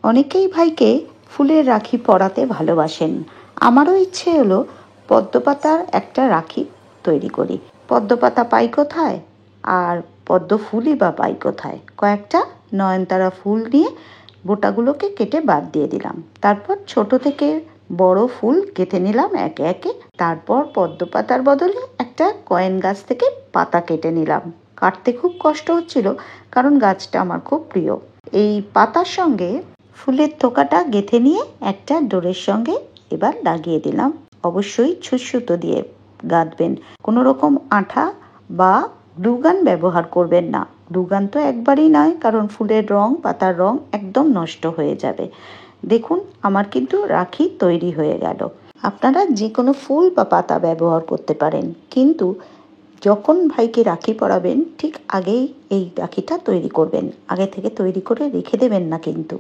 অনেকেই ভাইকে ফুলের রাখি পরাতে ভালোবাসেন। আমারও ইচ্ছে হলো পদ্মপাতার একটা রাখি তৈরি করি। পদ্মপাতা পাই কোথায়, আর পদ্ম ফুলই বা পাই কোথায়? কয়েকটা নয়নতারা ফুল নিয়ে বোটাগুলোকে কেটে বাদ দিয়ে দিলাম। তারপর ছোট থেকে বড় ফুল গেঁথে নিলাম একে একে। তারপর পদ্মপাতার বদলে একটা কয়েন গাছ থেকে পাতা কেটে নিলাম। কাটতে খুব কষ্ট হচ্ছিল, কারণ গাছটা আমার খুব প্রিয়। এই পাতার সঙ্গে ফুলের থোকাটা গেঁথে নিয়ে একটা ডোরের সঙ্গে এবার লাগিয়ে দিলাম। অবশ্যই ছুঁচ-সুতো দিয়ে গাঁথবেন, কোনো রকম আঠা বা গ্লুগান ব্যবহার করবেন না। গ্লুগান তো একবারই নয়, কারণ ফুলের রং, পাতার রং একদম নষ্ট হয়ে যাবে। দেখুন, আমার কিন্তু রাখি তৈরি হয়ে গেল। আপনারা যে কোনো ফুল বা পাতা ব্যবহার করতে পারেন, কিন্তু যখন ভাইকে রাখি পরাবেন ঠিক আগেই এই রাখিটা তৈরি করবেন। আগে থেকে তৈরি করে রেখে দেবেন না কিন্তু।